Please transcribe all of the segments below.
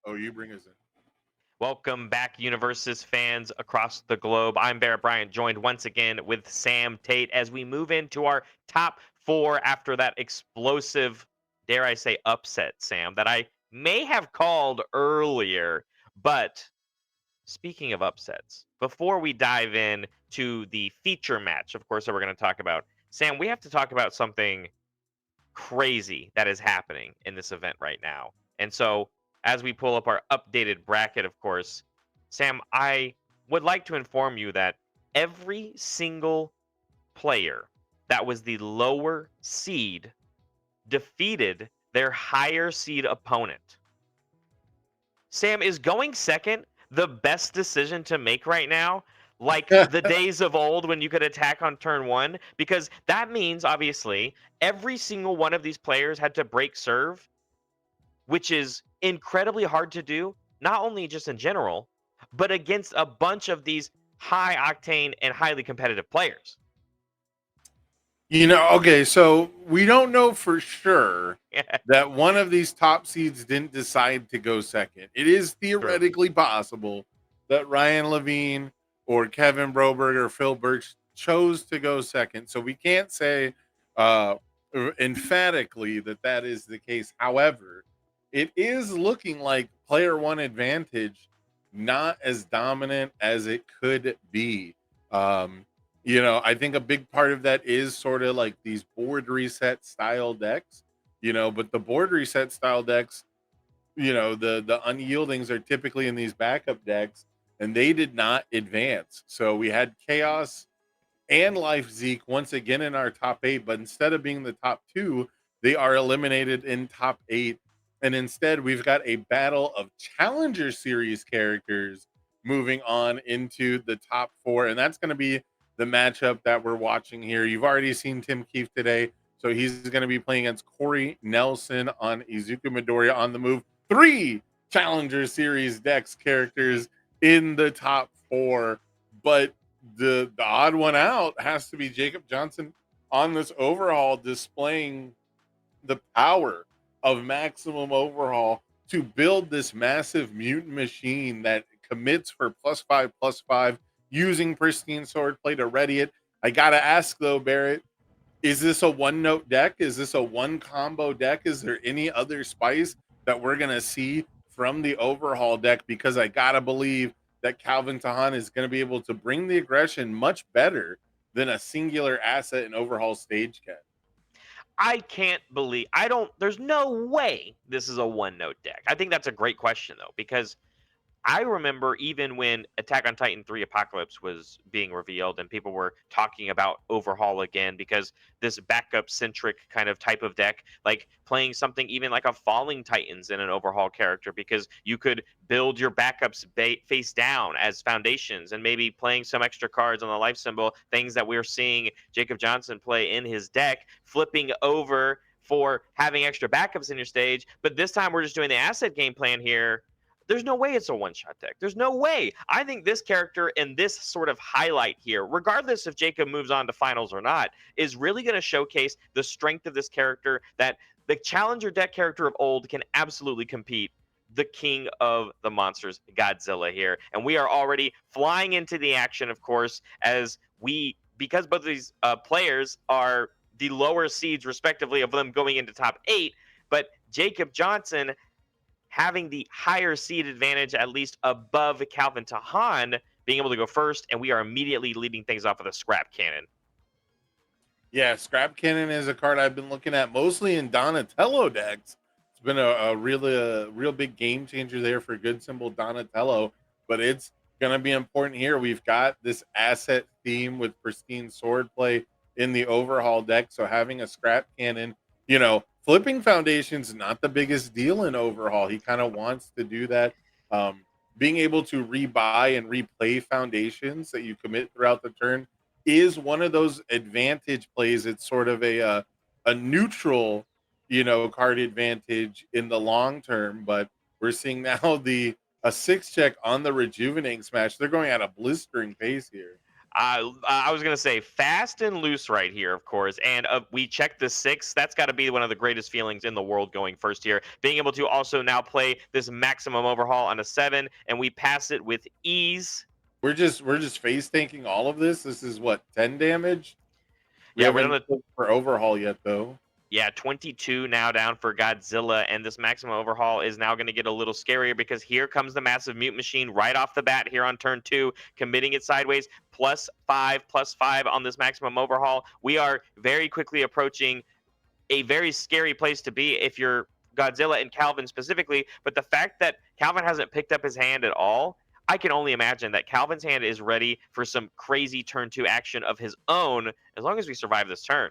Oh, you bring us in. Welcome back, Universes fans across the globe. I'm Barrett Bryant, joined once again with Sam Tate as we move into our top four after that explosive, dare I say, upset, Sam, that I may have called earlier. But speaking of upsets, before we dive in to the feature match, of course, that we're going to talk about, Sam, we have to talk about something crazy that is happening in this event right now. And so, as we pull up our updated bracket, of course, Sam, I would like to inform you that every single player that was the lower seed defeated their higher seed opponent. Sam, is going second the best decision to make right now? Like the days of old when you could attack on turn one? Because that means, obviously, every single one of these players had to break serve, which is incredibly hard to do, not only just in general, but against a bunch of these high octane and highly competitive players. Okay, so we don't know for sure that one of these top seeds didn't decide to go second. It is True. theoretically possible that Ryan Levine or Kevin Broberg or Phil Birch chose to go second. So we can't say uh, emphatically that that is the case. However, it is looking like player one advantage not as dominant as it could be. Um, I think a big part of that is sort of like these board reset style decks, but the board reset style decks, the unyieldings are typically in these backup decks, and they did not advance. So we had Chaos and Life Zeke once again in our top eight, but instead of being the top two, they are eliminated in top eight. And instead, we've got a battle of Challenger Series characters moving on into the top four. And that's going to be the matchup that we're watching here. You've already seen Tim Keefe today. So he's going to be playing against Corey Nelson on Izuku Midoriya on the move. Three Challenger Series Dex characters in the top four. But the odd one out has to be Jacob Johnson on this overhaul, displaying the power of maximum overhaul to build this massive mutant machine that commits for plus five using pristine swordplay to ready it. I gotta ask though, Barrett, is this a one note deck? Is this a one combo deck? Is there any other spice that we're going to see from the overhaul deck? Because I got to believe that Calvin Tahan is going to be able to bring the aggression much better than a singular asset in overhaul stage can. I can't believe I don't there's no way this is a one note deck. I think that's a great question though, because I remember even when Attack on Titan 3 Apocalypse was being revealed and people were talking about Overhaul again because this backup centric kind of type of deck, like playing something even like a Falling Titans in an Overhaul character because you could build your backups face down as foundations and maybe playing some extra cards on the life symbol, things that we're seeing Jacob Johnson play in his deck, flipping over for having extra backups in your stage. But this time we're just doing the asset game plan here. There's no way it's a one shot deck. There's no way. I think this character and this sort of highlight here, regardless if Jacob moves on to finals or not, is really going to showcase the strength of this character that the challenger deck character of old can absolutely compete the king of the monsters, Godzilla here. And we are already flying into the action, of course, as because both of these players are the lower seeds, respectively, of them going into top eight. But Jacob Johnson having the higher seed advantage, at least above Calvin Tahan, being able to go first, and we are immediately leading things off with a scrap cannon. Yeah, Scrap Cannon is a card I've been looking at mostly in Donatello decks. It's been a real big game changer there for good symbol Donatello, but it's gonna be important here. We've got this asset theme with pristine swordplay in the overhaul deck, so having a Scrap Cannon, flipping foundations not the biggest deal in overhaul. He kind of wants to do that. Being able to rebuy and replay foundations that you commit throughout the turn is one of those advantage plays. It's sort of a neutral, card advantage in the long term. But we're seeing now the a six check on the rejuvenating smash. They're going at a blistering pace here. I was gonna say fast and loose right here, of course, and we checked the 6. That's got to be one of the greatest feelings in the world going first here. Being able to also now play this maximum overhaul on a 7, and we pass it with ease. We're just face tanking all of this. This is what, 10 damage? We Yeah, we're haven't down to looked for overhaul yet though. 22 now down for Godzilla, and this maximum overhaul is now going to get a little scarier because here comes the massive mute machine right off the bat here on turn 2, committing it sideways, +5 on this maximum overhaul. We are very quickly approaching a very scary place to be if you're Godzilla and Calvin specifically. But the fact that Calvin hasn't picked up his hand at all, I can only imagine that Calvin's hand is ready for some crazy turn 2 action of his own as long as we survive this turn.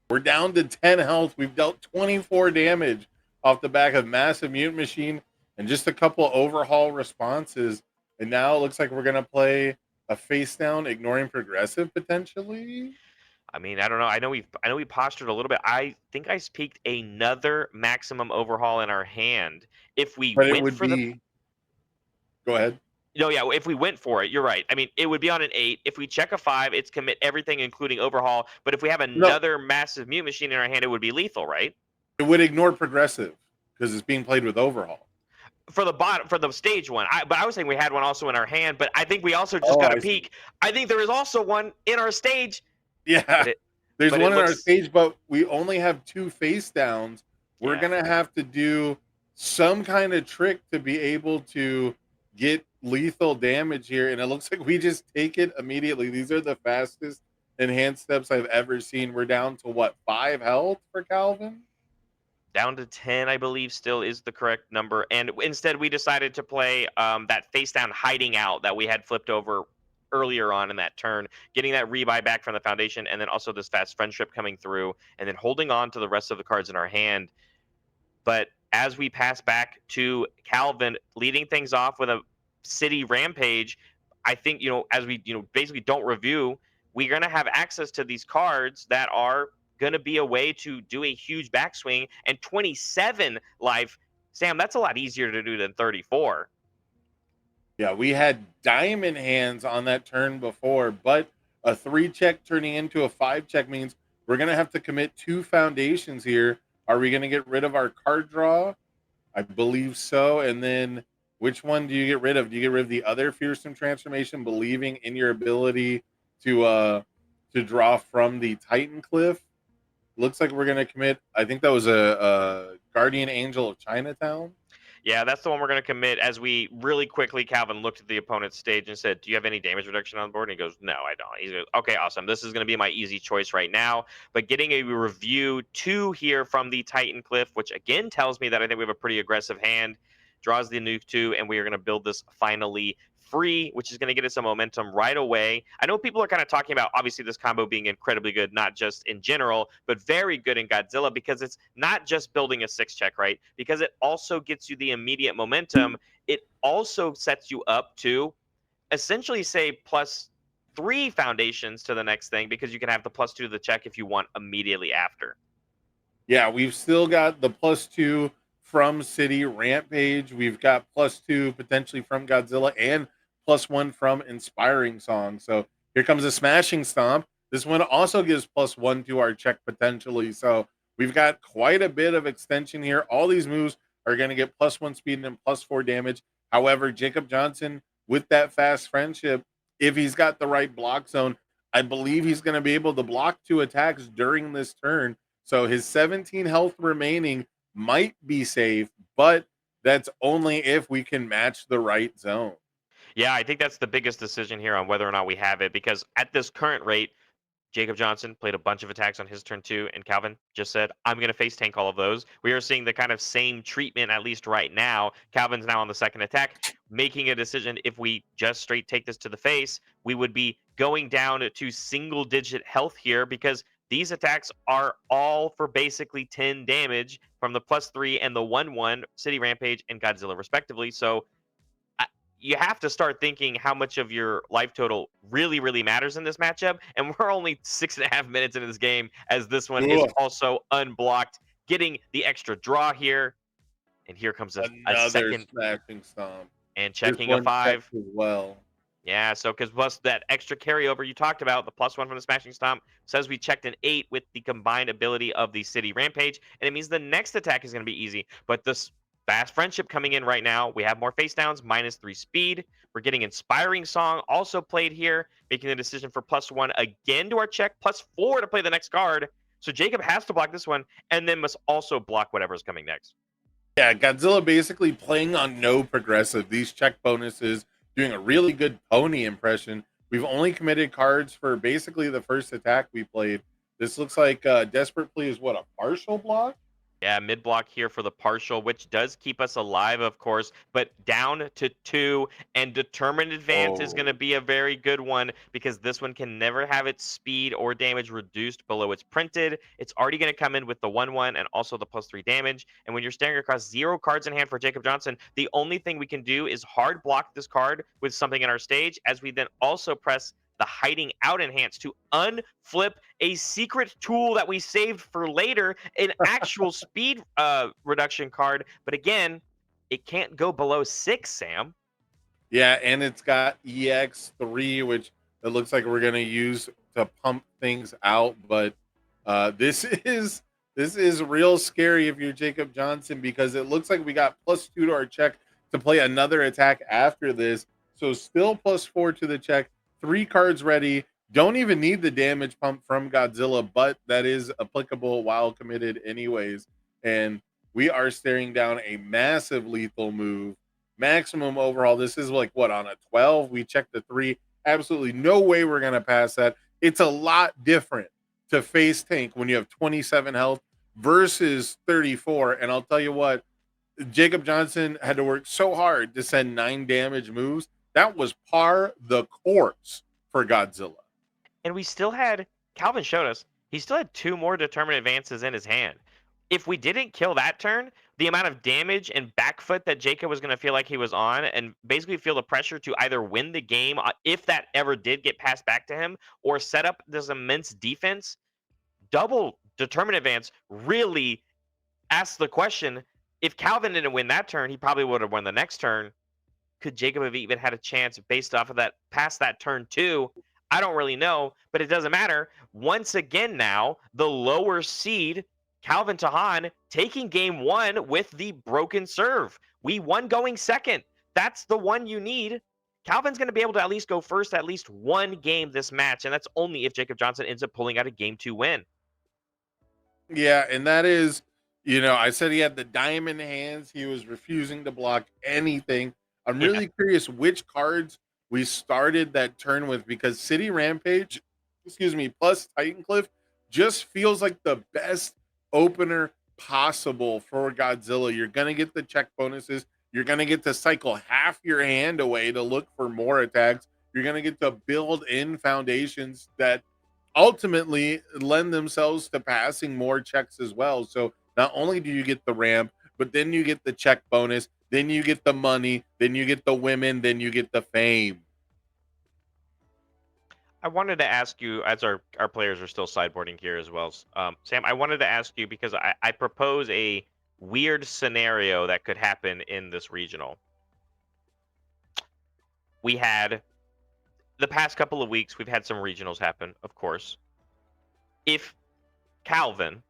We're down to 10 health. We've dealt 24 damage off the back of massive mute machine and just a couple overhaul responses. And now it looks like we're gonna play a face down, ignoring progressive potentially. I mean, I don't know. I know we postured a little bit. I think I peaked another maximum overhaul in our hand. If we But it went would for the be, go ahead. No, yeah, if we went for it, you're right. I mean, it would be on an 8. If we check a 5, it's commit everything, including overhaul. But if we have No, another massive mute machine in our hand, it would be lethal, right? it would ignore progressive because it's being played with overhaul. For the bottom, for the stage one. But I was saying we had one also in our hand. But I think we also just Oh, got a I see. peek. I think there is also one in our stage. Yeah. But it, There's but one it in our looks. stage, but we only have 2 face downs. We're Yeah. gonna have to do some kind of trick to be able to get lethal damage here, and it looks like we just take it immediately. These are the fastest enhanced steps I've ever seen. We're down to what, 5 health for Calvin? Down to 10, I believe, still is the correct number. And instead, we decided to play that face down hiding out that we had flipped over earlier on in that turn, getting that rebuy back from the foundation, and then also this fast friendship coming through, and then holding on to the rest of the cards in our hand. But as we pass back to Calvin, leading things off with a city rampage, I think, as we, basically don't review, we're going to have access to these cards that are going to be a way to do a huge backswing. And 27 life, Sam, that's a lot easier to do than 34. Yeah, we had diamond hands on that turn before, but a 3 check turning into a 5 check means we're gonna have to commit 2 foundations here. Are we gonna get rid of our card draw? I believe so. And then which one do you get rid of? Do you get rid of the other fearsome transformation, believing in your ability to draw from the Titan Cliff? Looks like we're gonna commit. I think that was a Guardian Angel of Chinatown. Yeah, that's the one we're going to commit. As we really quickly, Calvin looked at the opponent's stage and said, "Do you have any damage reduction on board?" And he goes, "No, I don't." He goes, "Okay, awesome. This is going to be my easy choice right now." But getting a review 2 here from the Titan Cliff, which again tells me that I think we have a pretty aggressive hand, draws the nuke 2, and we are going to build this finally free, which is going to get us some momentum right away. I know people are kind of talking about obviously this combo being incredibly good, not just in general, but very good in Godzilla because it's not just building a 6 check, right? Because it also gets you the immediate momentum. It also sets you up to essentially say +3 foundations to the next thing because you can have the +2 to the check if you want immediately after. Yeah, we've still got the +2 from City Rampage. We've got +2 potentially from Godzilla and +1 from Inspiring Song. So here comes a Smashing Stomp. This one also gives +1 to our check potentially. So we've got quite a bit of extension here. All these moves are going to get +1 speed and +4 damage. However, Jacob Johnson with that fast friendship, if he's got the right block zone, I believe he's going to be able to block 2 attacks during this turn. So his 17 health remaining might be safe, but that's only if we can match the right zone. Yeah, I think that's the biggest decision here on whether or not we have it because at this current rate, Jacob Johnson played a bunch of attacks on his turn 2, and Calvin just said, "I'm going to face tank all of those." We are seeing the kind of same treatment, at least right now. Calvin's now on the second attack, making a decision. If we just straight take this to the face, we would be going down to single digit health here because these attacks are all for basically 10 damage from the +3 and the 1/1 City Rampage and Godzilla, respectively. So you have to start thinking how much of your life total really, really matters in this matchup. And we're only 6.5 minutes into this game as this one is Ugh, also unblocked, getting the extra draw here. And here comes a another second smashing stomp. and This checking a one checks 5. as well. Yeah, so because plus that extra carryover you talked about, the +1 from the Smashing Stomp says we checked an 8 with the combined ability of the City Rampage, and it means the next attack is going to be easy. But this Fast Friendship coming in right now, we have more face downs, -3 speed. We're getting Inspiring Song also played here, making the decision for +1 again to our check, +4 to play the next card. So Jacob has to block this one, and then must also block whatever's coming next. Yeah, Godzilla basically playing on no progressive. These check bonuses, doing a really good pony impression. We've only committed cards for basically the first attack we played. This looks like Desperate Plea is what, a partial block? Yeah, mid block here for the partial, which does keep us alive, of course, but down to 2. And Determined Advance is going to Oh, be a very good one because this one can never have its speed or damage reduced below its printed. It's already going to come in with the 1/1 and also the +3 damage. And when you're staring across 0 cards in hand for Jacob Johnson, the only thing we can do is hard block this card with something in our stage, as we then also press the Hiding Out Enhance to unflip a secret tool that we saved for later, an actual speed reduction card. But again, it can't go below 6, Sam. yeah, and it's got EX3, which it looks like we're gonna use to pump things out. But this is real scary if you're Jacob Johnson, because it looks like we got +2 to our check to play another attack after this. So still +4 to the check, 3 cards ready. Don't even need the damage pump from Godzilla, but that is applicable while committed anyways. And we are staring down a massive lethal move. Maximum overhaul. This is like what, on a 12? We checked the 3. Absolutely no way we're gonna pass that. It's a lot different to face tank when you have 27 health versus 34. And I'll tell you what, Jacob Johnson had to work so hard to send 9 damage moves. That was par the course for Godzilla. And we still had, Calvin showed us, he still had 2 more Determined Advances in his hand. If we didn't kill that turn, the amount of damage and back foot that Jacob was going to feel like he was on, and basically feel the pressure to either win the game, if that ever did get passed back to him, or set up this immense defense, double Determined Advance really asks the question, if Calvin didn't win that turn, he probably would have won the next turn. Could Jacob have even had a chance based off of that, past that turn two? I don't really know, but it doesn't matter. Once again, now the lower seed, Calvin Tahan, taking game 1 with the broken serve. We won going second. That's the one you need. Calvin's going to be able to at least go first at least one game this match, and that's only if Jacob Johnson ends up pulling out a game 2 win. Yeah, and that is, I said he had the diamond hands. He was refusing to block anything. I'm Yeah. really curious which cards we started that turn with, because City Rampage, excuse me, plus Titan Cliff just feels like the best opener possible for Godzilla. You're going to get the check bonuses. You're going to get to cycle half your hand away to look for more attacks. You're going to get to build in foundations that ultimately lend themselves to passing more checks as well. So not only do you get the ramp, but then you get the check bonus, then you get the money, then you get the women, then you get the fame. I wanted to ask you, as our players are still sideboarding here as well, Sam, I wanted to ask you because I propose a weird scenario that could happen in this regional. We had the past couple of weeks, we've had some regionals happen, of course. If Calvin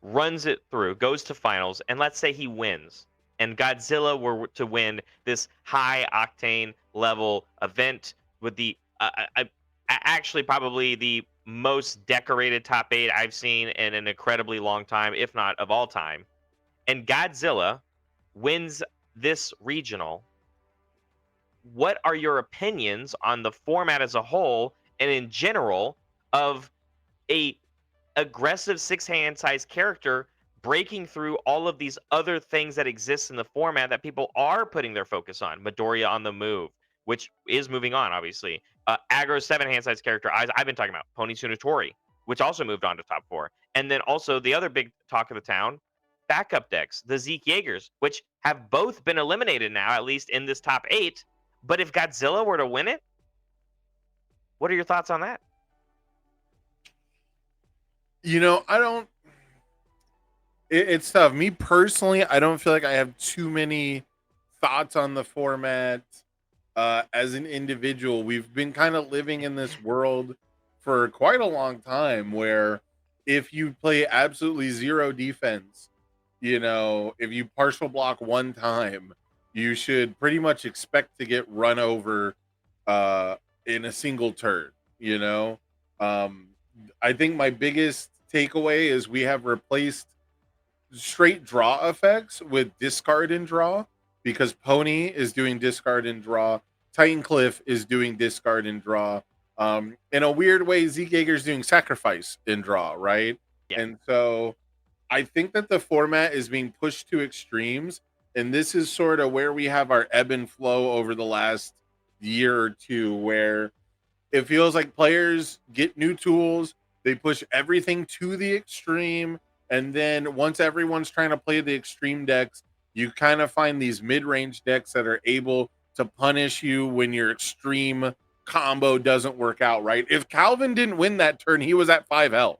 runs it through, goes to finals, and let's say he wins, and Godzilla were to win this high octane level event with the actually probably the most decorated top 8 I've seen in an incredibly long time, if not of all time, and Godzilla wins this regional, what are your opinions on the format as a whole and in general of a aggressive 6-hand size character breaking through all of these other things that exist in the format that people are putting their focus on? Midoriya on the move, which is moving on, obviously. Aggro 7-hand size character I've been talking about, Pony Sunatori, which also moved on to top 4. And then also the other big talk of the town, backup decks, the Zeke Jaegers, which have both been eliminated now, at least in this top 8. But if Godzilla were to win it, what are your thoughts on that? I don't. It's tough. Me personally, I don't feel like I have too many thoughts on the format. as an individual. We've been kind of living in this world for quite a long time where if you play absolutely zero defense, if you partial block one time, you should pretty much expect to get run over uh, in a single turn. You know, um, I think my biggest takeaway is we have replaced straight draw effects with discard and draw because Pony is doing discard and draw. Titan Cliff is doing discard and draw. In a weird way, Zeke Yeager's doing sacrifice and draw, right? Yeah. And so I think that the format is being pushed to extremes. And this is sort of where we have our ebb and flow over the last year or two, where it feels like players get new tools, they push everything to the extreme, and then once everyone's trying to play the extreme decks, you kind of find these mid-range decks that are able to punish you when your extreme combo doesn't work out right. If Calvin didn't win that turn, he was at 5 health.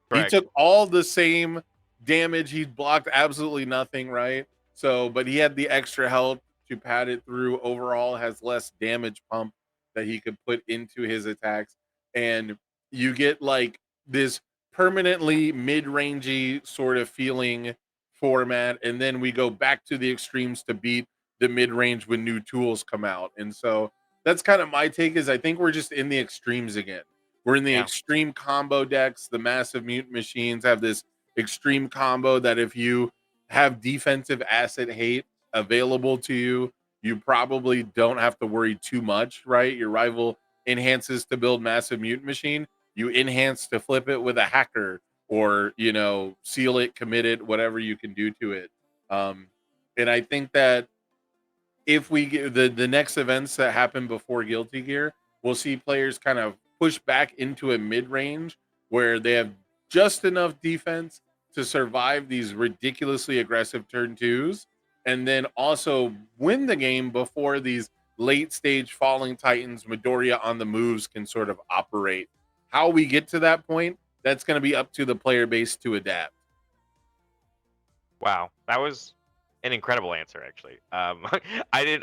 He Correct. took all the same damage. He blocked absolutely nothing, right? So, but he had the extra health to pad it through. Overall, has less damage pump that he could put into his attacks. And you get like this permanently mid-rangey sort of feeling format. And then we go back to the extremes to beat the mid-range when new tools come out. And so that's kind of my take is I think we're just in the extremes again. We're in the Yeah. extreme combo decks. The massive mutant machines have this extreme combo that if you have defensive asset hate available to you, you probably don't have to worry too much, right? Your rival enhances to build massive mutant machine. You enhance to flip it with a hacker or, seal it, commit it, whatever you can do to it. Um, and I think that if we get the next events that happen before Guilty Gear, we'll see players kind of push back into a mid range where they have just enough defense to survive these ridiculously aggressive turn twos, and then also win the game before these late stage falling titans, Midoriya on the moves can sort of operate. How we get to that point, that's going to be up to the player base to adapt. Wow, that was an incredible answer, actually. I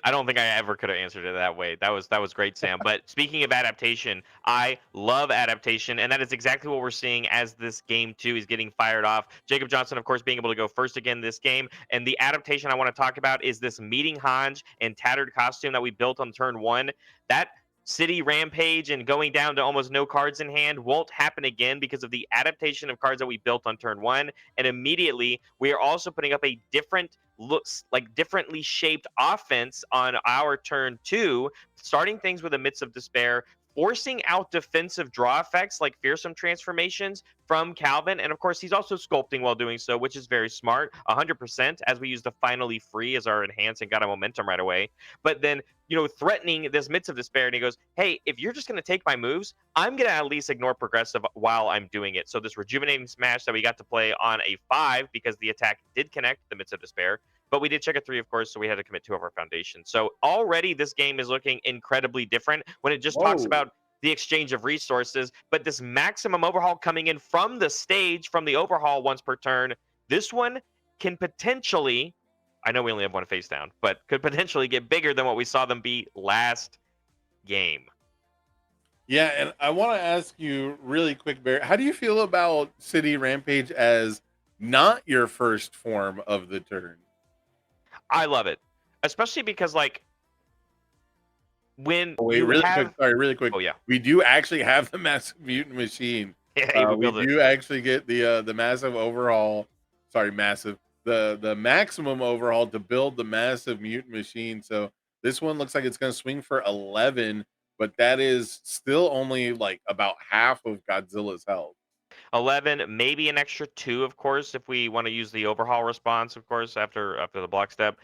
don't think I ever could have answered it that way. That was great, Sam. But speaking of adaptation, I love adaptation, and that is exactly what we're seeing as this game two is getting fired off. Jacob Johnson, of course, being able to go first again this game, and the adaptation I want to talk about is this meeting Hanj and tattered costume that we built on turn one. That city rampage and going down to almost no cards in hand won't happen again because of the adaptation of cards that we built on turn one. And immediately we are also putting up a different looks like differently shaped offense on our turn two, starting things with a Midst of Despair, forcing out defensive draw effects like fearsome transformations from Calvin. And of course, he's also sculpting while doing so, which is very smart, 100%, as we use the finally free as our enhance and got a momentum right away. But then, threatening this Midst of Despair, and he goes, hey, if you're just going to take my moves, I'm going to at least ignore progressive while I'm doing it. So this rejuvenating smash that we got to play on a 5 because the attack did connect the Midst of Despair, but we did check a 3, of course, so we had to commit 2 of our foundations. So already this game is looking incredibly different when it just talks Whoa. about the exchange of resources, but this maximum overhaul coming in from the stage, from the overhaul once per turn, this one can potentially, I know we only have one face down, but could potentially get bigger than what we saw them be last game. Yeah, and I want to ask you really quick, Bear. How do you feel about City Rampage as not your first form of the turn? I love it, especially because when Oh, wait, you really quick. have, Sorry, really quick. oh yeah, We do actually have the massive mutant machine. yeah, we We build it. do actually get the massive overhaul. Sorry, massive. The maximum overhaul to build the massive mutant machine. So this one looks like it's going to swing for 11, but that is still only like about half of Godzilla's health. 11, maybe an extra 2, of course, if we want to use the overhaul response, of course, after the block step,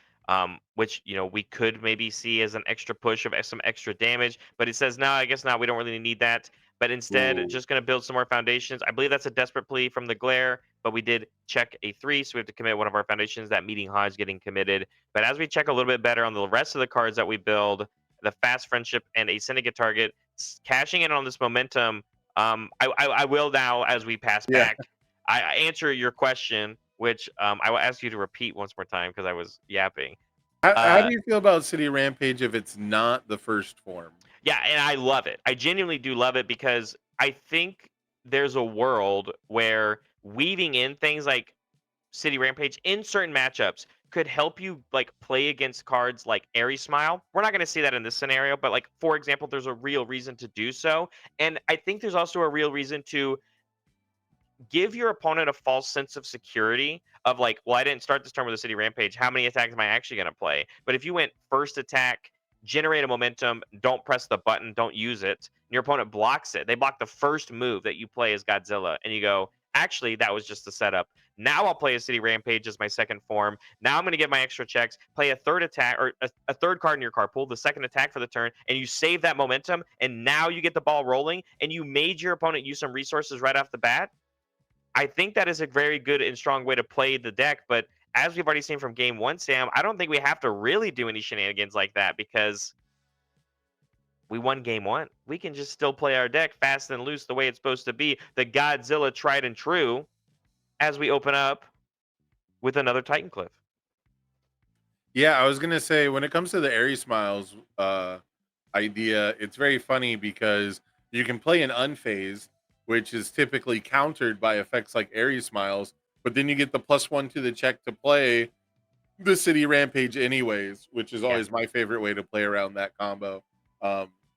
which we could maybe see as an extra push of some extra damage. But it says no, I guess not. We don't really need that. But instead, Ooh. just going to build some more foundations. I believe that's a desperate plea from the glare, but we did check a 3, so we have to commit one of our foundations. That meeting Hodge getting committed. But as we check a little bit better on the rest of the cards that we build, the fast friendship and a syndicate target, cashing in on this momentum. I will now, as we pass Yeah. back, I answer your question, which I will ask you to repeat once more time because I was yapping. How Uh, do you feel about City Rampage if it's not the first form? yeah, and I love it. I genuinely do love it because I think there's a world where weaving in things like City Rampage in certain matchups could help you like play against cards like Ares Smile. We're not going to see that in this scenario, but like for example, there's a real reason to do so, and I think there's also a real reason to give your opponent a false sense of security of like, well, I didn't start this turn with a City Rampage. How many attacks am I actually going to play? But if you went first attack, generate a momentum, don't press the button, don't use it, and your opponent blocks it. They block the first move that you play as Godzilla, and you go, actually, that was just the setup. Now I'll play a City Rampage as my second form. Now I'm going to get my extra checks, play a third attack or a third card in your card pool, the second attack for the turn, and you save that momentum. And now you get the ball rolling, and you made your opponent use some resources right off the bat. I think that is a very good and strong way to play the deck. But as we've already seen from game one, Sam, I don't think we have to really do any shenanigans like that because we won game one. We can just still play our deck fast and loose the way it's supposed to be. The Godzilla tried and true as we open up with another Titan Cliff. Yeah, I was gonna say when it comes to the Aries Smiles idea, it's very funny because you can play an unfazed, which is typically countered by effects like Aries Smiles, but then you get the +1 to the check to play the City Rampage anyways, which is Yeah. always my favorite way to play around that combo.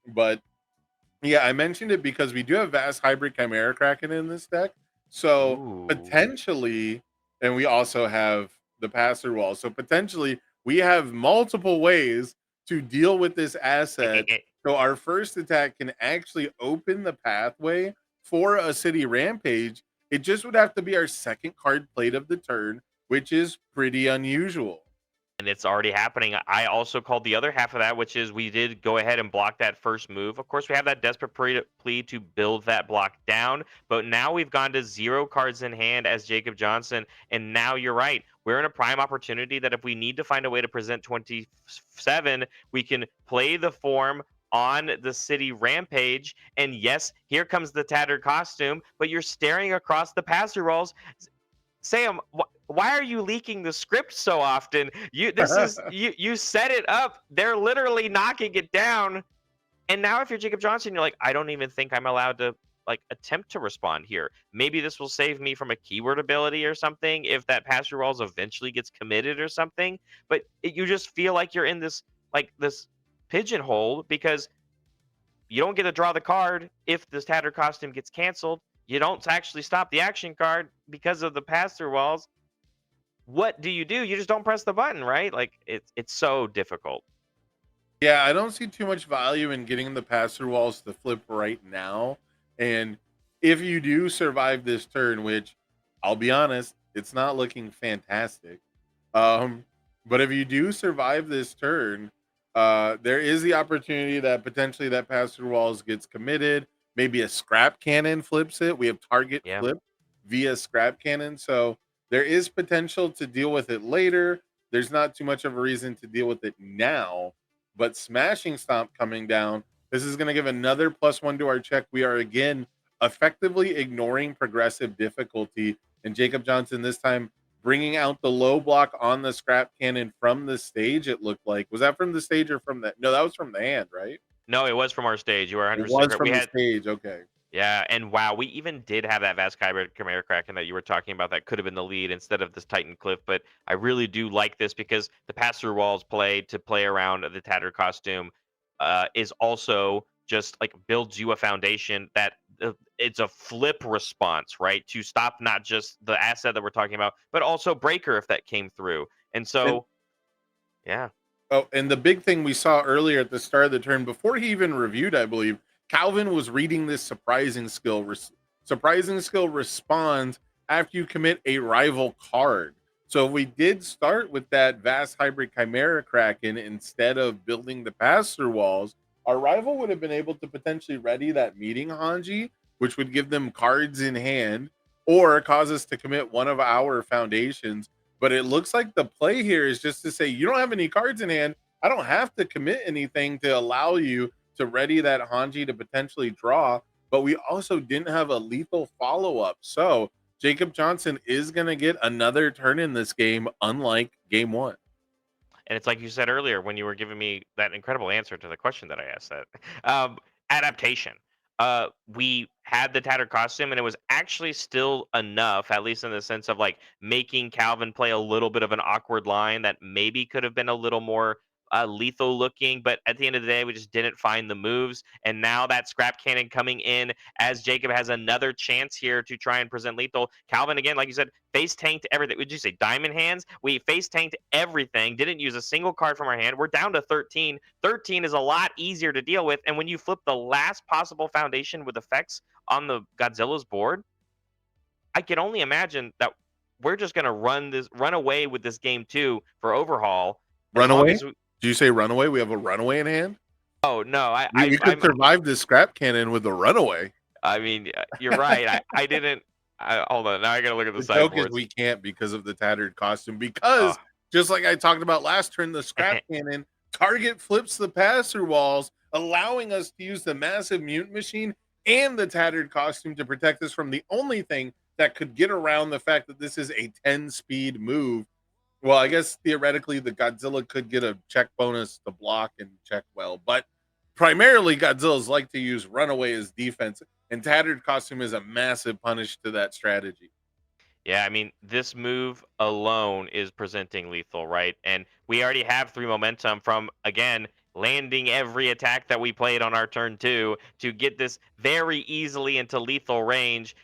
But yeah, I mentioned it because we do have Vast Hybrid Chimera Kraken in this deck. So Ooh. potentially, and we also have the Passer Wall. So potentially, we have multiple ways to deal with this asset. So our first attack can actually open the pathway for a City Rampage. It just would have to be our second card played of the turn, which is pretty unusual. And it's already happening. I also called the other half of that, which is we did go ahead and block that first move. Of course, we have that desperate plea to build that block down, but now we've gone to 0 cards in hand as Jacob Johnson. And now you're right. We're in a prime opportunity that if we need to find a way to present 27, we can play the form on the City Rampage. And yes, here comes the tattered costume, but you're staring across the passer rolls. Sam, why are you leaking the script so often? You set it up. They're literally knocking it down. And now if you're Jacob Johnson, you're like, I don't even think I'm allowed to like attempt to respond here. Maybe this will save me from a keyword ability or something if that pass through rolls eventually gets committed or something. But you just feel like you're in this pigeonhole because you don't get to draw the card if this tattered costume gets canceled. You don't actually stop the action card because of the pass through walls. What do? You just don't press the button, right? Like it's so difficult. Yeah, I don't see too much value in getting the passer walls to flip right now. And if you do survive this turn, which I'll be honest, it's not looking fantastic. Um, but if you do survive this turn, there is the opportunity that potentially that passer walls gets committed. Maybe a scrap cannon flips it. We have target Yeah. flip via scrap cannon. So there is potential to deal with it later. There's not too much of a reason to deal with it now, but Smashing Stomp coming down, this is going to give another +1 to our check. We are again effectively ignoring progressive difficulty. And Jacob Johnson this time bringing out the low block on the scrap cannon from the stage. It looked like, was that from the stage or from that? No, that was from the hand, right? No, it was from our stage. You were It 100% was correct. We from the had stage. Okay. yeah, and wow, we even did have that Vast Hybrid Chimera Kraken that you were talking about that could have been the lead instead of this Titan Cliff. But I really do like this because the pass through walls play to play around the tattered costume is also just like builds you a foundation that it's a flip response, right? To stop not just the asset that we're talking about, but also Breaker if that came through. And And so, yeah, oh, and the big thing we saw earlier at the start of the turn, before he even reviewed, I believe, Calvin was reading this surprising skill. Surprising skill responds after you commit a rival card. So if we did start with that Vast Hybrid Chimera Kraken instead of building the pass-through walls, our rival would have been able to potentially ready that meeting Hanji, which would give them cards in hand or cause us to commit one of our foundations. But it looks like the play here is just to say, you don't have any cards in hand. I don't have to commit anything to allow you to ready that Hanji to potentially draw. But we also didn't have a lethal follow up. So Jacob Johnson is going to get another turn in this game, unlike game one. And it's like you said earlier when you were giving me that incredible answer to the question that I asked that um, adaptation. We had the tattered costume, and it was actually still enough, at least in the sense of like making Calvin play a little bit of an awkward line that maybe could have been a little more lethal looking. But at the end of the day, we just didn't find the moves. And now that scrap cannon coming in as Jacob has another chance here to try and present lethal. Calvin, again, like you said, face tanked everything. Would you say diamond hands? We face tanked everything, didn't use a single card from our hand. We're down to 13. 13 is a lot easier to deal with. And when you flip the last possible foundation with effects on the Godzilla's board, I can only imagine that we're just going to run away with this game too for overhaul as long Runaway? as we, Do you say runaway? We have a runaway in hand. oh no, We could survive this scrap cannon with a runaway. I mean, you're right. I didn't. Hold on. Now I gotta look at the The joke is sideboards. we can't because of the tattered costume. Oh. Because just like I talked about last turn, the scrap cannon target flips the pass-through walls, allowing us to use the massive mutant machine and the tattered costume to protect us from the only thing that could get around the fact that this is a 10-speed move. Well, I guess theoretically the Godzilla could get a check bonus to block and check well, but primarily Godzilla's like to use runaway as defense, and tattered costume is a massive punish to that strategy. Yeah, I mean, this move alone is presenting lethal, right? And we already have 3 momentum from, again, landing every attack that we played on our turn 2 to get this very easily into lethal range.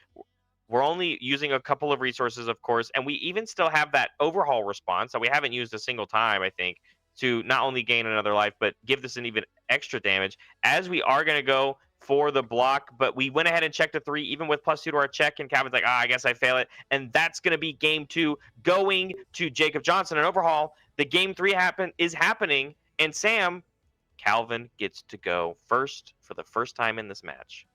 We're only using a couple of resources, of course, and we even still have that overhaul response that we haven't used a single time, I think, to not only gain another life, but give this an even extra damage. As we are going to go for the block, but we went ahead and checked a 3, even with +2 to our check, and Calvin's like, I guess I fail it. And that's going to be game 2 going to Jacob Johnson. An overhaul, the game 3 is happening, and Sam, Calvin gets to go first for the first time in this match.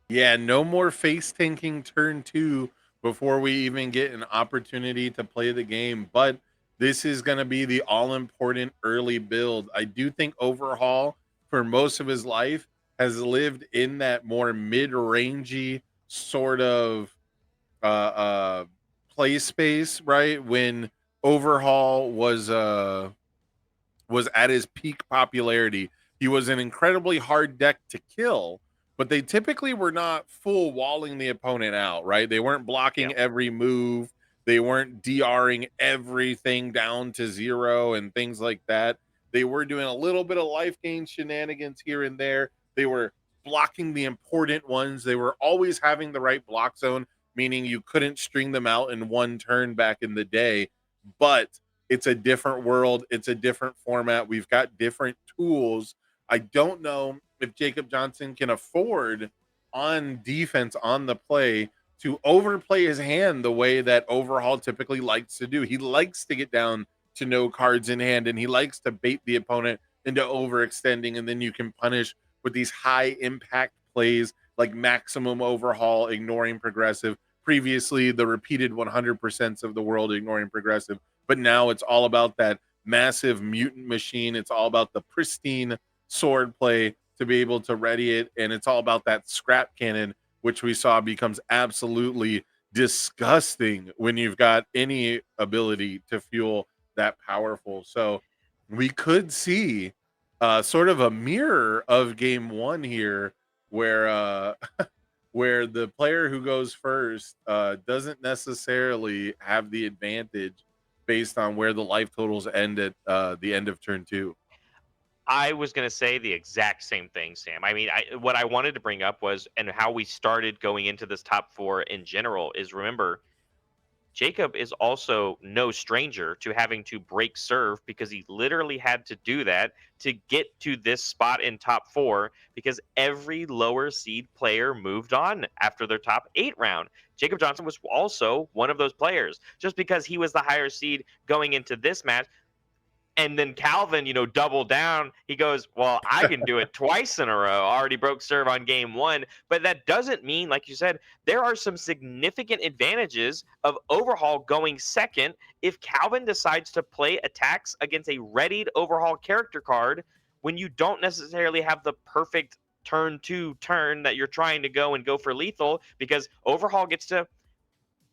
Yeah, no more face tanking turn 2 before we even get an opportunity to play the game. But this is going to be the all important early build. I do think Overhaul, for most of his life, has lived in that more mid rangey sort of uh play space, right? When Overhaul was at his peak popularity. He was an incredibly hard deck to kill, but they typically were not full walling the opponent out, right? They weren't blocking every move. They weren't DRing everything down to 0 and things like that. They were doing a little bit of life gain shenanigans here and there. They were blocking the important ones. They were always having the right block zone, meaning you couldn't string them out in one turn back in the day. But it's a different world. It's a different format. We've got different tools. I don't know if Jacob Johnson can afford on defense on the play to overplay his hand the way that Overhaul typically likes to do. He likes to get down to no cards in hand, and he likes to bait the opponent into overextending, and then you can punish with these high impact plays like maximum overhaul, ignoring progressive. Previously, the repeated 100% of the world ignoring progressive, but now it's all about that massive mutant machine. It's all about the pristine sword play to be able to ready it, and it's all about that scrap cannon, which we saw becomes absolutely disgusting when you've got any ability to fuel that powerful. So we could see sort of a mirror of game 1 here, where where the player who goes first doesn't necessarily have the advantage based on where the life totals end at the end of turn 2. I was going to say the exact same thing, Sam. I mean, what I wanted to bring up was, and how we started going into this top 4 in general is, remember, Jacob is also no stranger to having to break serve, because he literally had to do that to get to this spot in top 4, because every lower seed player moved on after their top 8 round. Jacob Johnson was also one of those players. Just because he was the higher seed going into this match, and then Calvin, doubled down. He goes, well, I can do it twice in a row. Already broke serve on game 1. But that doesn't mean, like you said, there are some significant advantages of Overhaul going second if Calvin decides to play attacks against a readied Overhaul character card when you don't necessarily have the perfect turn 2 turn that you're trying to go for lethal, because Overhaul gets to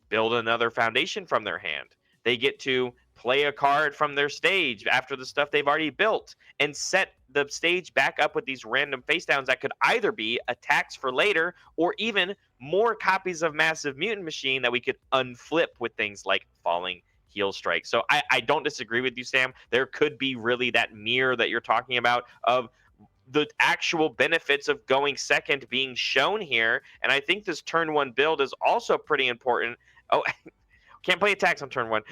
build another foundation from their hand. They get to play a card from their stage after the stuff they've already built and set the stage back up with these random face downs that could either be attacks for later or even more copies of Massive Mutant Machine that we could unflip with things like Falling Heel Strike. So I don't disagree with you, Sam. There could be really that mirror that you're talking about of the actual benefits of going second being shown here. And I think this turn one build is also pretty important. Oh, can't play attacks on turn one,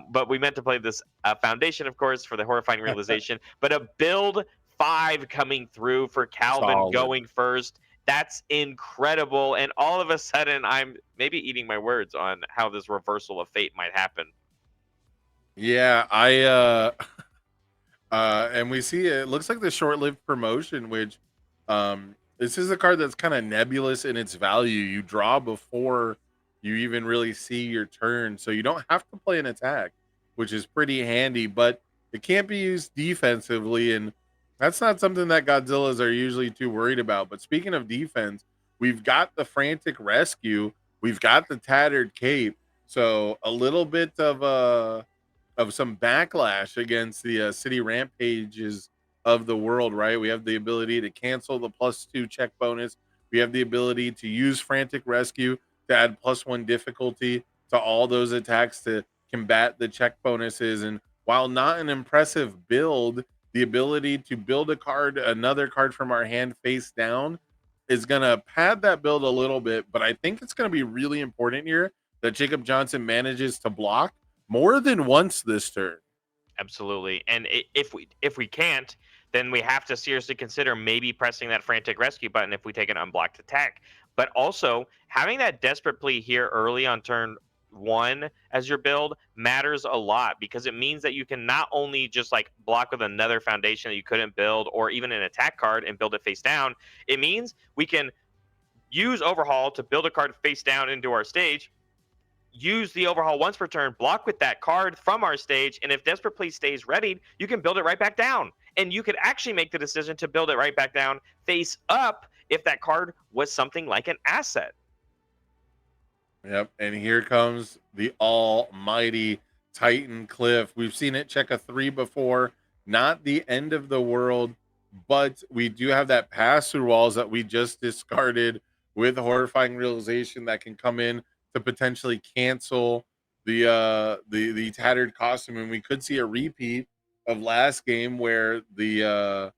but we meant to play this foundation, of course, for the horrifying realization. But a build 5 coming through for Calvin Solid. going first. That's incredible. And all of a sudden, I'm maybe eating my words on how this reversal of fate might happen. Yeah, and we see it looks like the short-lived promotion, which this is a card that's kind of nebulous in its value. You draw before you even really see your turn, so you don't have to play an attack, which is pretty handy, but it can't be used defensively, and that's not something that Godzillas are usually too worried about. But speaking of defense, we've got the Frantic Rescue, we've got the Tattered Cape, so a little bit of some backlash against the city rampages of the world, right? We have the ability to cancel the +2 check bonus. We have the ability to use Frantic Rescue to add +1 difficulty to all those attacks to combat the check bonuses. And while not an impressive build, the ability to build another card from our hand face down is going to pad that build a little bit. But I think it's going to be really important here that Jacob Johnson manages to block more than once this turn. Absolutely. And if we can't, then we have to seriously consider maybe pressing that Frantic Rescue button if we take an unblocked attack. But also having that Desperate Plea here early on turn 1 as your build matters a lot, because it means that you can not only just like block with another foundation that you couldn't build or even an attack card and build it face down. It means we can use Overhaul to build a card face down into our stage, use the Overhaul once per turn, block with that card from our stage, and if Desperate Plea stays readied, you can build it right back down. And you could actually make the decision to build it right back down face up if that card was something like an asset. Yep. And here comes the almighty Titan Cliff. We've seen it check a 3 before, not the end of the world, but we do have that pass through walls that we just discarded with horrifying realization that can come in to potentially cancel the tattered costume. And we could see a repeat of last game where the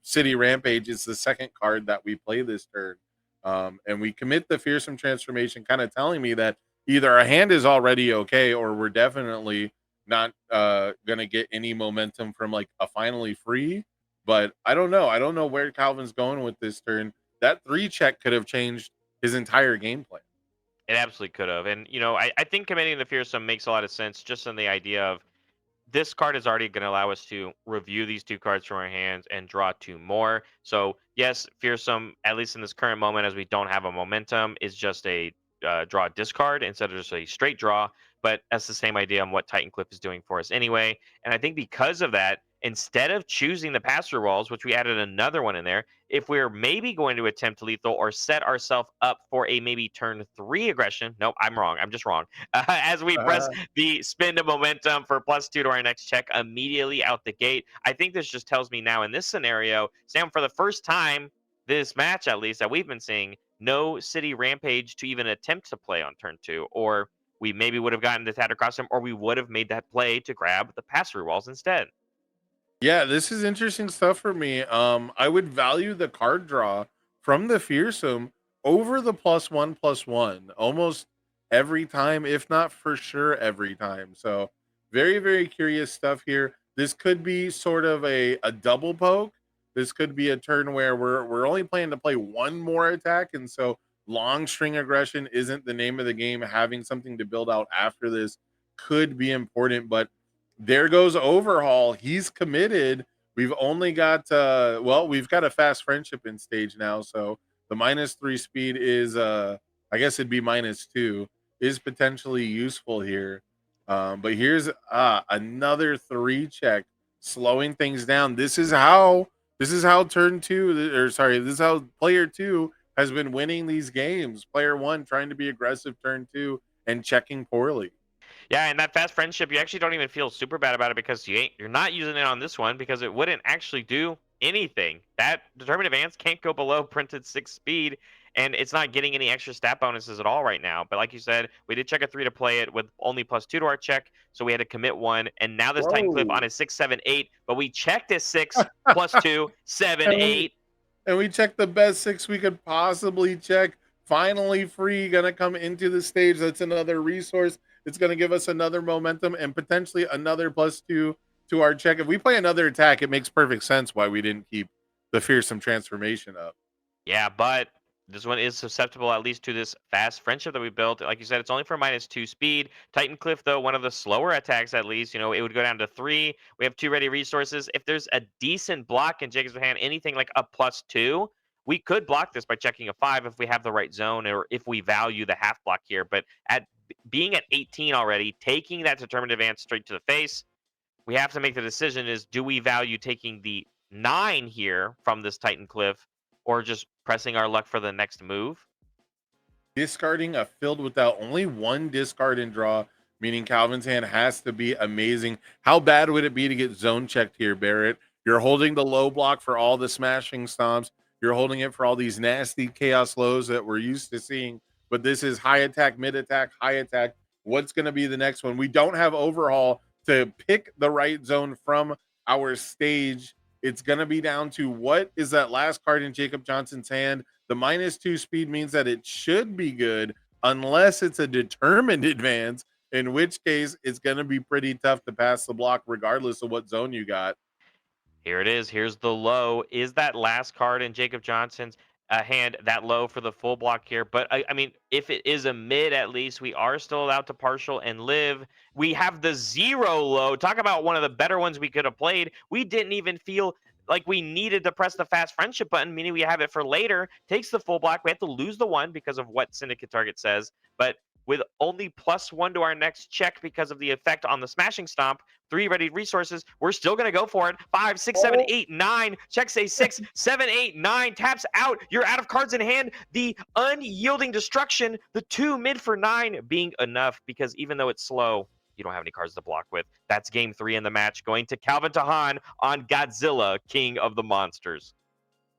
city rampage is the second card that we play this turn. And we commit the fearsome transformation, kind of telling me that either our hand is already okay or we're definitely not gonna get any momentum from like a finally free. But I don't know. I don't know where Calvin's going with this turn. That 3 check could have changed his entire game plan. It absolutely could have. And, I think committing the Fearsome makes a lot of sense just in the idea of this card is already going to allow us to review these 2 cards from our hands and draw 2 more. So, yes, Fearsome, at least in this current moment, as we don't have a momentum, is just a draw discard instead of just a straight draw. But that's the same idea on what Titan Cliff is doing for us anyway. And I think because of that, instead of choosing the pass-through walls, which we added another one in there, if we're maybe going to attempt lethal or set ourselves up for a maybe turn 3 aggression, nope, I'm wrong. I'm just wrong. As we press the spin to momentum for +2 to our next check immediately out the gate. I think this just tells me now in this scenario, Sam, for the first time this match, at least that we've been seeing, no city rampage to even attempt to play on turn 2, or we maybe would have gotten the Tattered Costume, or we would have made that play to grab the pass-through walls instead. Yeah, this is interesting stuff for me. I would value the card draw from the fearsome over the +1/+1 almost every time, if not for sure every time. So very, very curious stuff here. This could be sort of a double poke. This could be a turn where we're only planning to play one more attack, and so long string aggression isn't the name of the game. Having something to build out after this could be important, but there goes Overhaul. He's committed. We've only got we've got a fast friendship in stage now, so the -3 speed is I guess it'd be -2 is potentially useful here. But here's another 3 check slowing things down. This is how turn 2 or sorry, this is how player 2 has been winning these games. Player 1 trying to be aggressive turn 2 and checking poorly. Yeah, and that fast friendship, you actually don't even feel super bad about it because you're not using it on this one because it wouldn't actually do anything. That determined advance can't go below printed 6 speed, and it's not getting any extra stat bonuses at all right now. But like you said, we did check a 3 to play it with only +2 to our check, so we had to commit 1. And now this Titan Cliff on Whoa. a 6, 7, 8, but we checked a 6 +2, 7, And we 8. and we checked the best 6 we could possibly check. Finally free, gonna come into the stage. That's another resource. It's gonna give us another momentum and potentially another +2 to our check. If we play another attack, it makes perfect sense why we didn't keep the fearsome transformation up. Yeah, but this one is susceptible at least to this fast friendship that we built. Like you said, it's only for -2 speed. Titan Cliff, though, one of the slower attacks at least. It would go down to 3. We have 2 ready resources. If there's a decent block in Jacob's hand, anything like a +2, we could block this by checking a 5 if we have the right zone or if we value the half block here. But being at 18 already, taking that determined advance straight to the face, we have to make the decision is do we value taking the 9 here from this Titan Cliff or just pressing our luck for the next move? Discarding a filled without only one discard and draw, meaning Calvin's hand has to be amazing. How bad would it be to get zone checked here, Barrett? You're holding the low block for all the smashing stomps. You're holding it for all these nasty chaos lows that we're used to seeing. But this is high attack, mid attack, high attack. What's going to be the next one? We don't have overhaul to pick the right zone from our stage. It's going to be down to what is that last card in Jacob Johnson's hand. The -2 speed means that it should be good unless it's a determined advance, in which case it's going to be pretty tough to pass the block regardless of what zone you got. Here it is. Here's the low. Is that last card in Jacob Johnson's hand that low for the full block here? But I mean, if it is a mid, at least we are still allowed to partial and live. We have the 0 low. Talk about one of the better ones we could have played. We didn't even feel like we needed to press the fast friendship button, meaning we have it for later. Takes the full block. We have to lose the 1 because of what Syndicate target says. But with only +1 to our next check because of the effect on the smashing stomp, 3 ready resources. We're still going to go for it. 5, 6, 7, Oh, 8, 9. Checks a 6, 7, 8, 9. Taps out. You're out of cards in hand. The unyielding destruction. The 2 mid for 9 being enough because even though it's slow, you don't have any cards to block with. That's game 3 in the match going to Calvin Tahan on Godzilla, King of the Monsters.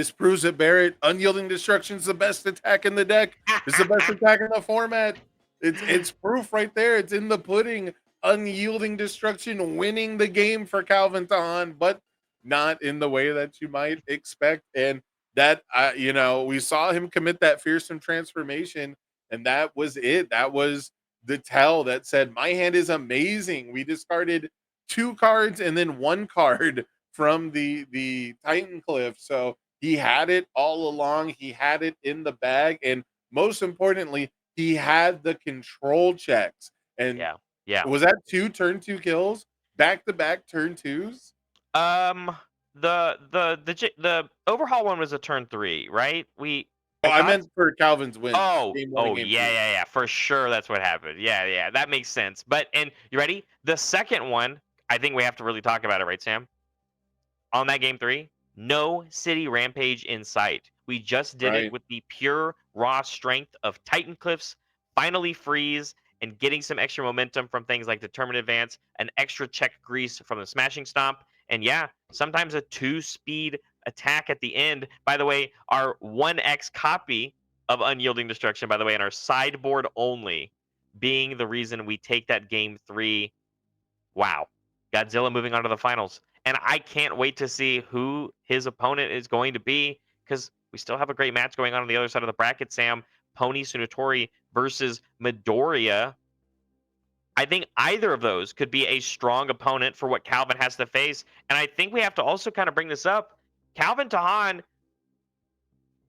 this proves it, Barrett. Unyielding Destruction is the best attack in the deck. It's the best attack in the format. It's proof right there. It's in the pudding. Unyielding Destruction winning the game for Calvin Tahan, but not in the way that you might expect. And that we saw him commit that fearsome transformation, and that was it. That was the tell that said, "My hand is amazing." We discarded 2 cards and then 1 card from the Titan Cliff. So he had it all along. He had it in the bag, and most importantly, he had the control checks. And Yeah. Yeah. was that 2 turn 2 kills? Back to back turn 2s? Um the overhaul one was a turn 3, right? Oh, I I thought. meant for Calvin's wins. Oh, Game 1 and oh game yeah, 2. yeah, yeah, for sure. That's what happened. Yeah, yeah, that makes sense. But and you ready? The second one, I think we have to really talk about it, right, Sam? On that game 3, no city rampage in sight. We just did it Right. with the pure raw strength of Titan Cliffs finally freeze and getting some extra momentum from things like determined advance, an extra check grease from the smashing stomp, and yeah, sometimes a 2 speed attack at the end. By the way, our 1x copy of Unyielding Destruction, by the way, and our sideboard only being the reason we take that game 3. Wow. Godzilla moving on to the finals. And I can't wait to see who his opponent is going to be because we still have a great match going on the other side of the bracket, Sam. Pony Sunatori versus Midoriya. I think either of those could be a strong opponent for what Calvin has to face. And I think we have to also kind of bring this up. Calvin Tahan,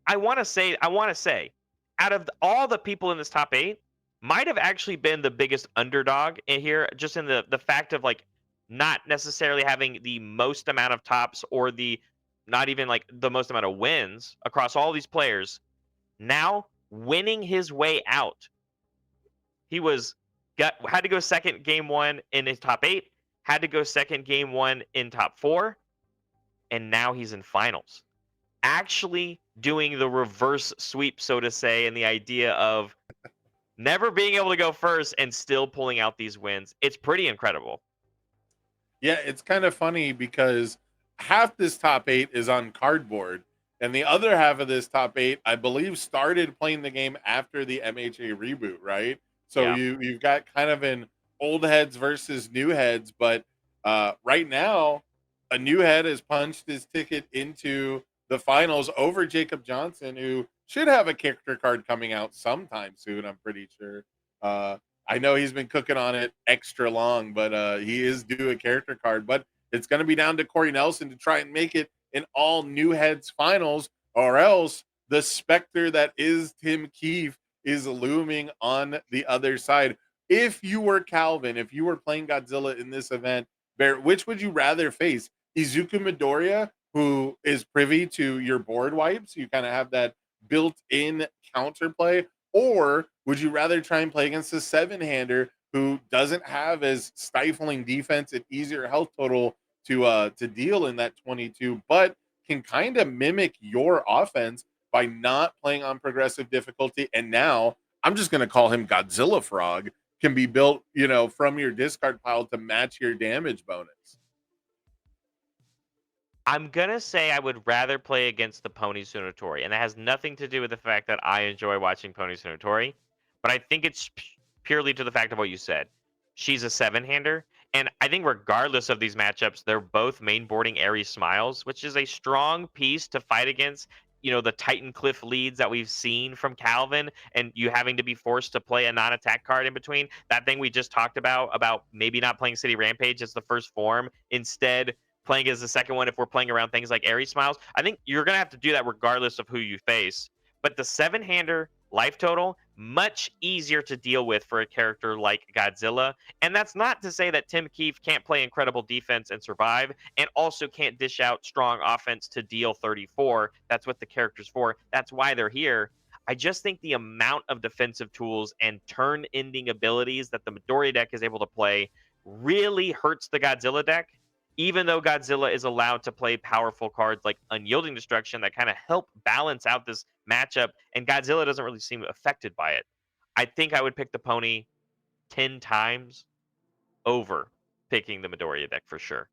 I want to say, out of all the people in this top 8, might have actually been the biggest underdog in here, just in the fact of like not necessarily having the most amount of tops or the not even like the most amount of wins across all these players. Now winning his way out, he had to go second game 1 in his top 8, had to go second game 1 in top 4, and now he's in finals actually doing the reverse sweep, so to say, and the idea of never being able to go first and still pulling out these wins. It's pretty incredible. Yeah, it's kind of funny because half this top eight is on cardboard, and the other half of this top eight, I believe, started playing the game after the MHA reboot, right? So Yeah. you've got kind of an old heads versus new heads, but right now, a new head has punched his ticket into the finals over Jacob Johnson, who should have a character card coming out sometime soon. I'm pretty sure. I know he's been cooking on it extra long, but he is due a character card. But it's going to be down to Corey Nelson to try and make it in all new heads finals, or else the specter that is Tim Keefe is looming on the other side. If you were Calvin, if you were playing Godzilla in this event, Bear, which would you rather face? Izuku Midoriya, who is privy to your board wipes, you kind of have that built-in counterplay, or would you rather try and play against a seven-hander who doesn't have as stifling defense and easier health total to deal in that 22, but can kind of mimic your offense by not playing on progressive difficulty? And now I'm just going to call him Godzilla Frog, can be built, from your discard pile to match your damage bonus. I'm gonna say I would rather play against the Pony Sunatori, and that has nothing to do with the fact that I enjoy watching Pony Sunatori, but I think it's purely to the fact of what you said. She's a seven-hander, and I think regardless of these matchups, they're both mainboarding Aries Smiles, which is a strong piece to fight against. The Titan Cliff leads that we've seen from Calvin, and you having to be forced to play a non-attack card in between. That thing we just talked about maybe not playing City Rampage as the first form, instead playing as the second one if we're playing around things like Aries Smiles. I think you're going to have to do that regardless of who you face. But the seven-hander life total, much easier to deal with for a character like Godzilla. And that's not to say that Tim Keefe can't play incredible defense and survive, and also can't dish out strong offense to deal 34. That's what the character's for. That's why they're here. I just think the amount of defensive tools and turn ending abilities that the Midoriya deck is able to play really hurts the Godzilla deck, even though Godzilla is allowed to play powerful cards like Unyielding Destruction that kind of help balance out this matchup, and Godzilla doesn't really seem affected by it. I think I would pick the pony 10 times over picking the Midoriya deck for sure.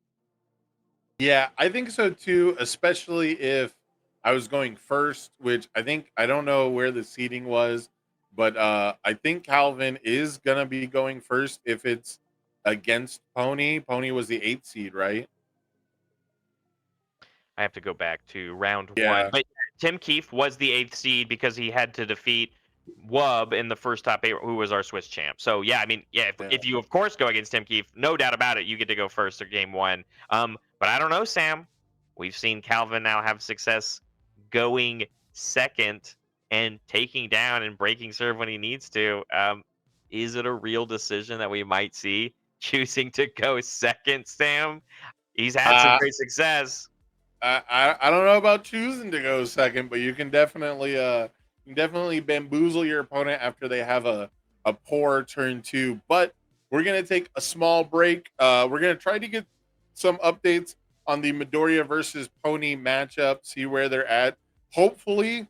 Yeah, I think so too, especially if I was going first, which I don't know where the seating was, but I think Calvin is gonna be going first if it's against Pony. Pony was the 8th seed, right? I have to go back to round one. Yeah. But Tim Keefe was the 8th seed because he had to defeat Wub in the first top eight, who was our Swiss champ. So yeah, I mean, yeah, Yeah. if you of course go against Tim Keefe, no doubt about it, you get to go first or game one. But I don't know, Sam. We've seen Calvin now have success going second and taking down and breaking serve when he needs to. Is it a real decision that we might see choosing to go second, Sam? He's had some Uh, great success. I don't know about choosing to go second, but you can definitely bamboozle your opponent after they have a poor turn two. But we're gonna take a small break. We're gonna try to get some updates on the Midoriya versus Pony matchup, see where they're at. Hopefully,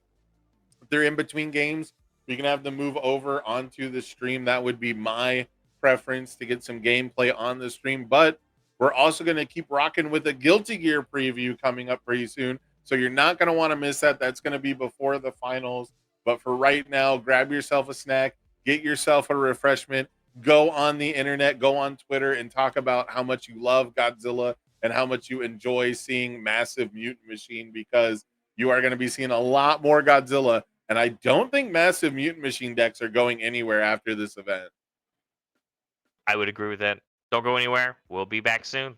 if they're in between games, we can have them move over onto the stream. That would be my preference, to get some gameplay on the stream. But we're also going to keep rocking with a Guilty Gear preview coming up pretty soon. So you're not going to want to miss that. That's going to be before the finals. But for right now, grab yourself a snack, get yourself a refreshment, go on the internet, go on Twitter, and talk about how much you love Godzilla and how much you enjoy seeing Massive Mutant Machine, because you are going to be seeing a lot more Godzilla. And I don't think Massive Mutant Machine decks are going anywhere after this event. I would agree with that. Don't go anywhere. We'll be back soon.